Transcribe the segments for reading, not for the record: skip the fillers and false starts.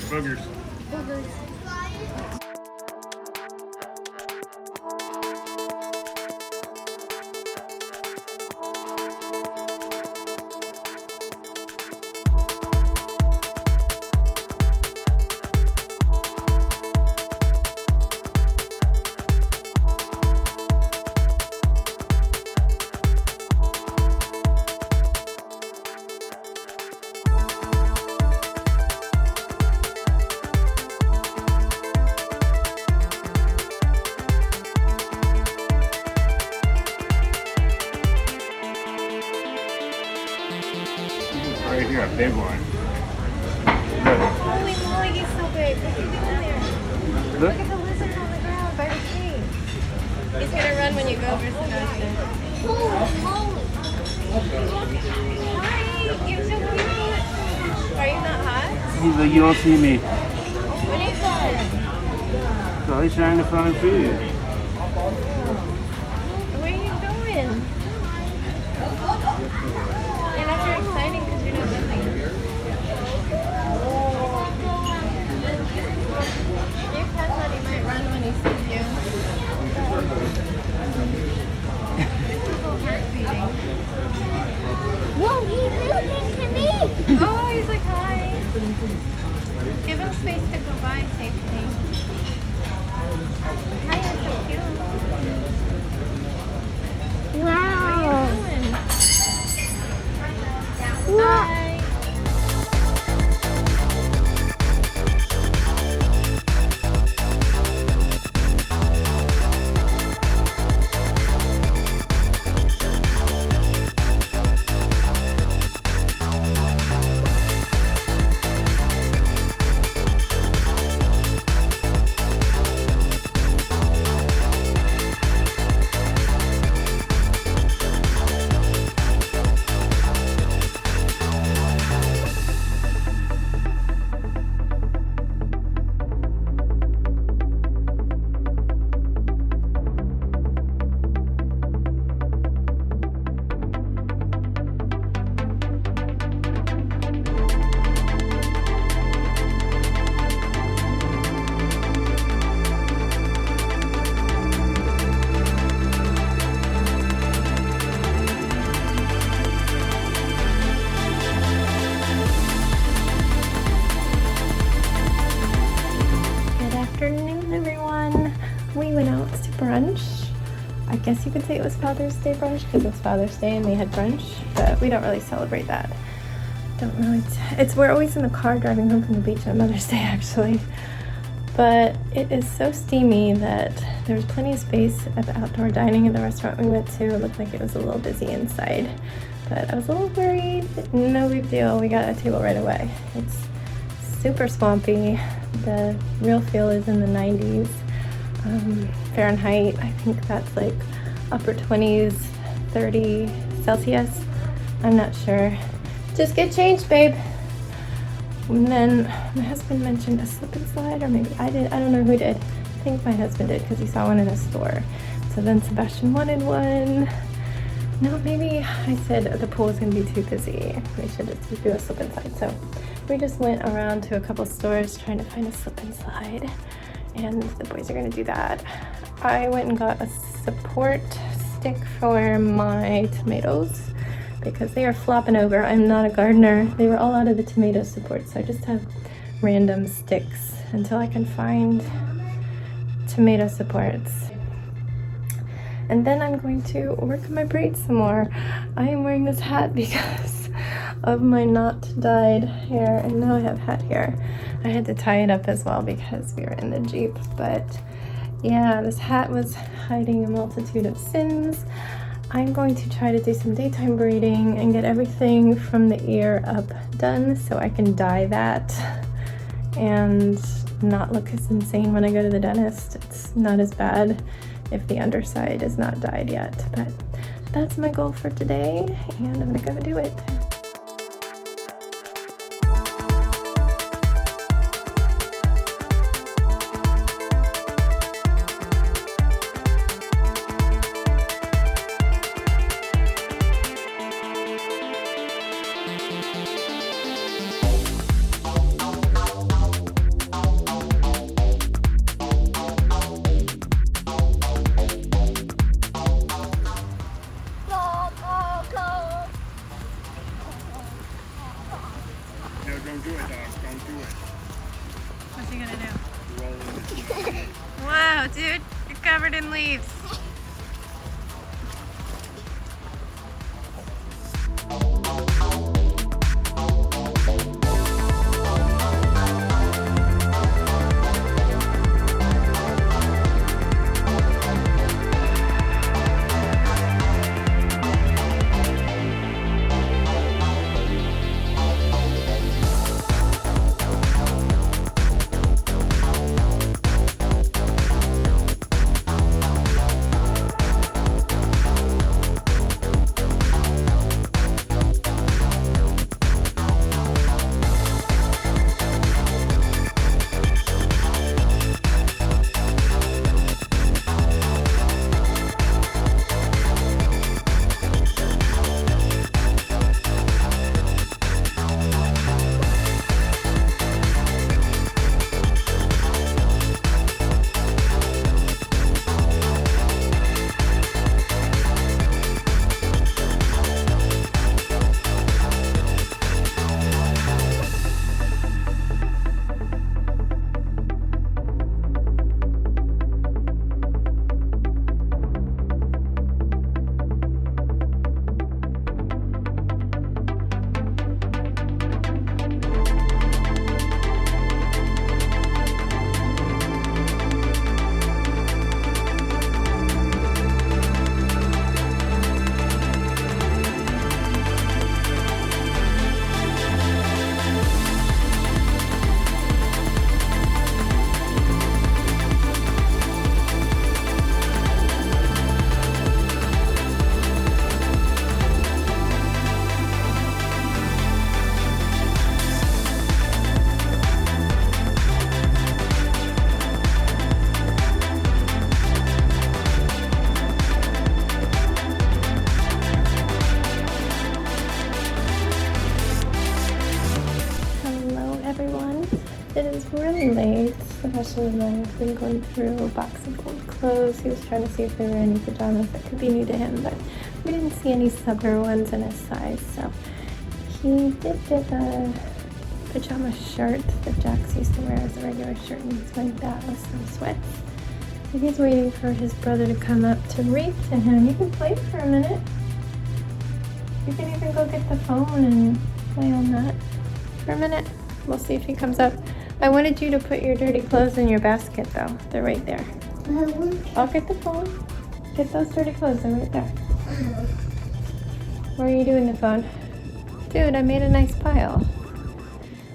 Boogers. Right here, a big one. Holy moly, he's so big. What's he doing there? Look. Look at the lizard on the ground by the tree. He's gonna run when you go over Sebastian. Holy moly. Hi, you're so cute. Are you not hot? He's like, you don't see me. What are you doing? So he's trying to find food. Where are you going? You're not very exciting because you're not moving. Your cat thought he might run when he sees you. People heart beating. Whoa, he's looking to me. Oh, he's like, hi. Give him space to go by safely. Hi, you're so cute. Wow. What are you doing? What? Hi. We went out to brunch. I guess you could say it was Father's Day brunch because it's Father's Day and we had brunch, but we don't really celebrate that. We're always in the car driving home from the beach on Mother's Day actually. But it is so steamy that there was plenty of space at the outdoor dining at the restaurant we went to. It looked like it was a little busy inside, but I was a little worried. No big deal, we got a table right away. It's super swampy. The real feel is in the 90s. Fahrenheit. I think that's like upper 20s, 30 Celsius. I'm not sure. Just get changed, babe. And then my husband mentioned a slip and slide, or maybe I did. I don't know who did. I think my husband did because he saw one in a store. So then Sebastian wanted one. No, maybe I said the pool is going to be too busy. We should just do a slip and slide. So we just went around to a couple stores trying to find a slip and slide. And the boys are going to do that. I went and got a support stick for my tomatoes because they are flopping over. I'm not a gardener. They were all out of the tomato support, so I just have random sticks until I can find tomato supports. And then I'm going to work on my braids some more. I am wearing this hat because of my not dyed hair, and now I have hat hair. I had to tie it up as well because we were in the Jeep, but yeah, this hat was hiding a multitude of sins. I'm going to try to do some daytime braiding and get everything from the ear up done so I can dye that and not look as insane when I go to the dentist. It's not as bad if the underside is not dyed yet, but that's my goal for today, and I'm gonna go do it. Don't do it, dog. Don't do it. What's he gonna do? Roll in the Wow, dude, you're covered in leaves. It is really late. Sebastian and I have been going through a box of old clothes. He was trying to see if there were any pajamas that could be new to him, but we didn't see any summer ones in his size. So he did get a pajama shirt that Jax used to wear as a regular shirt, and he's wearing that with some sweats. And he's waiting for his brother to come up to read to him. You can play for a minute. You can even go get the phone and play on that for a minute. We'll see if he comes up. I wanted you to put your dirty clothes in your basket though. They're right there. I'll get the phone. Get those dirty clothes, they're right there. Where are you doing the phone? Dude, I made a nice pile.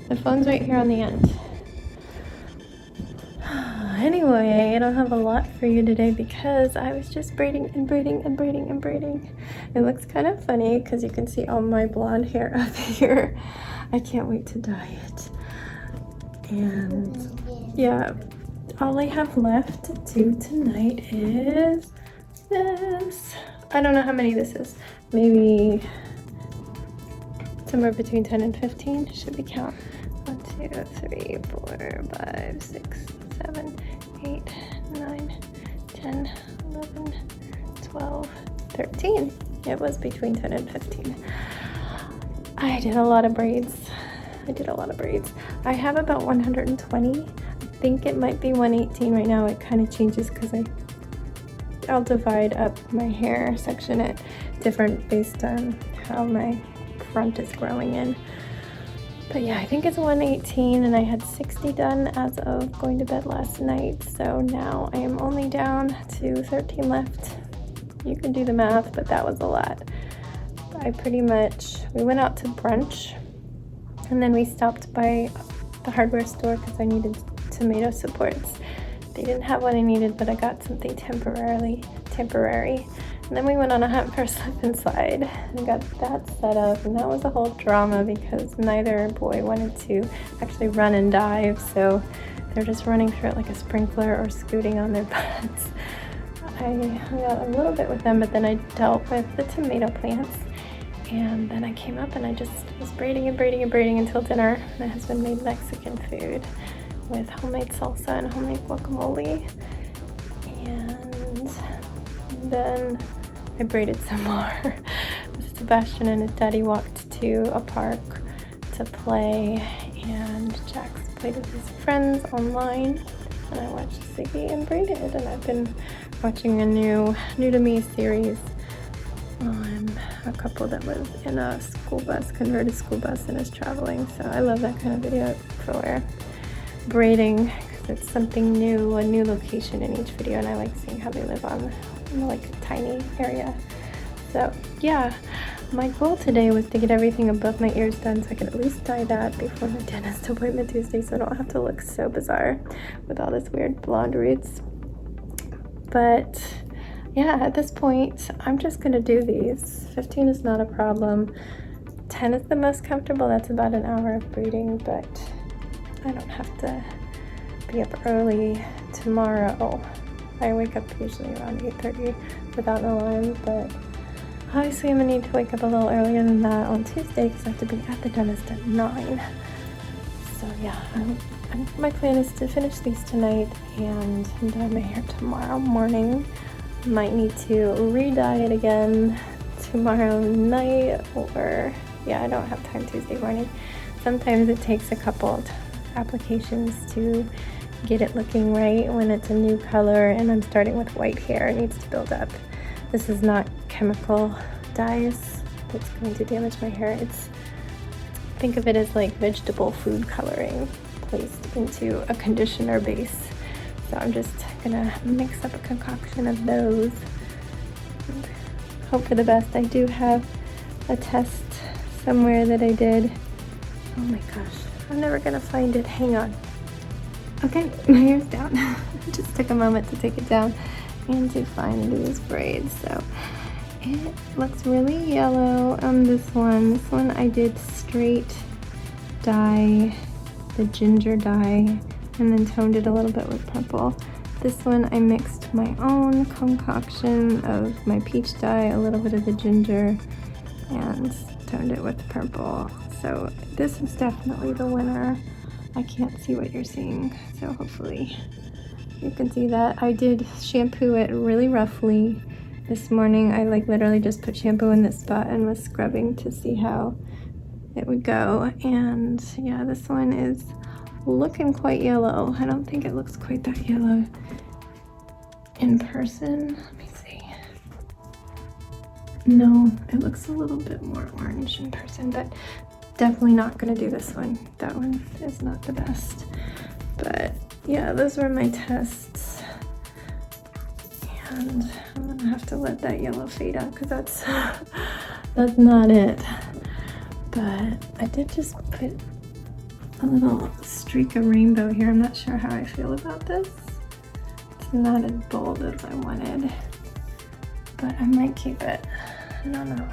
The phone's right here on the end. Anyway, I don't have a lot for you today because I was just braiding and braiding and braiding and braiding. It looks kind of funny because you can see all my blonde hair up here. I can't wait to dye it. And yeah, all I have left to do tonight is this. I don't know how many this is. Maybe somewhere between 10 and 15. Should we count? 1, 2, 3, 4, 5, 6, 7, 8, 9, 10, 11, 12, 13. It was between 10 and 15. I did a lot of braids. I have about 120. I think it might be 118 right now. It kind of changes because I'll divide up my hair, section it different based on how my front is growing in. But yeah, I think it's 118, and I had 60 done as of going to bed last night. So now I am only down to 13 left. You can do the math, but that was a lot. We went out to brunch, and then we stopped by the hardware store because I needed tomato supports. They didn't have what I needed, but I got something temporary. And then we went on a hunt for a slip and slide and got that set up, and that was a whole drama because neither boy wanted to actually run and dive, so they're just running through it like a sprinkler or scooting on their butts. I hung out a little bit with them, but then I dealt with the tomato plants. And then I came up and I just was braiding until dinner. My husband made Mexican food with homemade salsa and homemade guacamole. And then I braided some more. Sebastian and his daddy walked to a park to to play, and Jax played with his friends online, and I watched Ziggy and braided, and I've been watching a new to me series on a couple that was in a school bus, converted school bus, and is traveling. So I love that kind of video for braiding because it's something new, a new location in each video, and I like seeing how they live on like a tiny area. So yeah, my goal today was to get everything above my ears done so I could at least dye that before my dentist appointment Tuesday so I don't have to look so bizarre with all this weird blonde roots. But yeah, at this point, I'm just gonna do these. 15 is not a problem. 10 is the most comfortable. That's about an hour of braiding, but I don't have to be up early tomorrow. I wake up usually around 8:30 without an alarm, but obviously I'm gonna need to wake up a little earlier than that on Tuesday because I have to be at the dentist at 9. So yeah, my plan is to finish these tonight and dye my hair tomorrow morning. Might need to re-dye it again tomorrow night, or yeah, I don't have time Tuesday morning. Sometimes it takes a couple applications to get it looking right when it's a new color, and I'm starting with white hair. It needs to build up. This is not chemical dyes that's going to damage my hair. Think of it as like vegetable food coloring placed into a conditioner base. So I'm just gonna mix up a concoction of those and hope for the best. I do have a test somewhere that I did. Oh my gosh, I'm never gonna find it. Hang on. Okay, my hair's down. It just took a moment to take it down and to find these braids. So it looks really yellow on this one. This one I did straight dye, the ginger dye, and then toned it a little bit with purple. This one I mixed my own concoction of my peach dye, a little bit of the ginger, and toned it with purple. So this is definitely the winner. I can't see what you're seeing, so hopefully you can see that. I did shampoo it really roughly this morning. I like literally just put shampoo in this spot and was scrubbing to see how it would go. And yeah, this one is looking quite yellow. I don't think it looks quite that yellow in person. Let me see. No, it looks a little bit more orange in person, but definitely not gonna do this one. That one is not the best. But yeah, those were my tests. And I'm gonna have to let that yellow fade out because that's not it. But I did just put a little streak of rainbow here. I'm not sure how I feel about this. It's not as bold as I wanted, but I might keep it. I don't know.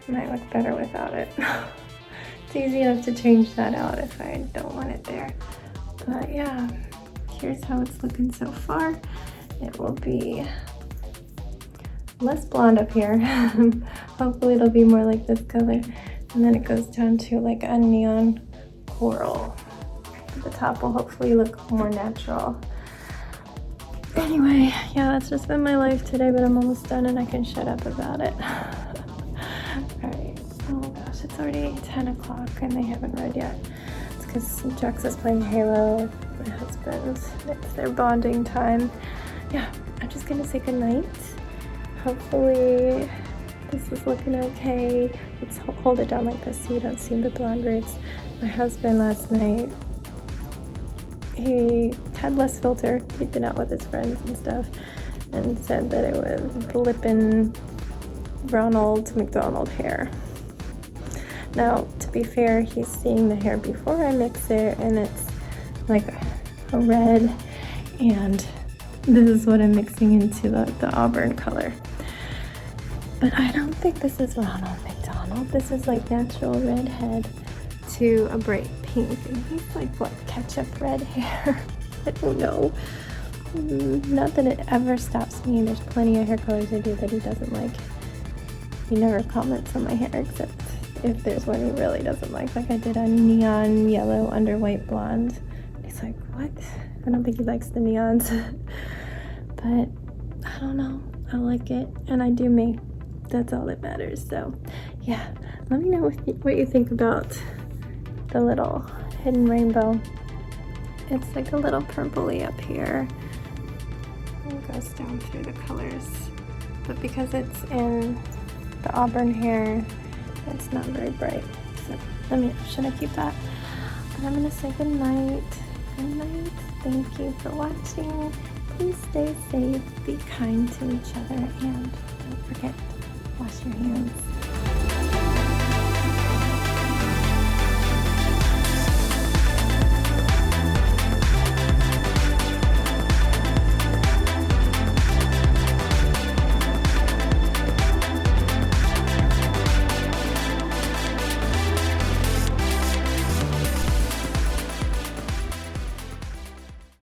It might look better without it. It's easy enough to change that out if I don't want it there. But yeah, here's how it's looking so far. It will be less blonde up here. Hopefully it'll be more like this color. And then it goes down to like a neon coral. The top will hopefully look more natural. Anyway, yeah, that's just been my life today, but I'm almost done and I can shut up about it. Alright, oh gosh, it's already 10 o'clock and they haven't read yet. It's because Jax is playing Halo with my husband. It's their bonding time. Yeah, I'm just gonna say goodnight. Hopefully this is looking okay. Let's hold it down like this so you don't see the blonde roots. My husband last night, he had less filter. He'd been out with his friends and stuff and said that it was blippin' Ronald McDonald hair. Now, to be fair, he's seeing the hair before I mix it and it's like a red, and this is what I'm mixing into the auburn color. But I don't think this is Ronald McDonald. This is like natural redhead to a bright pink. And he's like, what, ketchup red hair? I don't know. Not that it ever stops me. There's plenty of hair colors I do that he doesn't like. He never comments on my hair except if there's one he really doesn't like. Like I did a neon yellow under white blonde. He's like, what? I don't think he likes the neons. But I don't know. I like it and I do me. That's all that matters. So Yeah, let me know what you think about the little hidden rainbow. It's like a little purpley up here. It goes down through the colors. But because it's in the auburn hair, it's not very bright. So should I keep that? But I'm gonna say good night. Good night. Thank you for watching. Please stay safe, be kind to each other, and don't forget, wash your hands.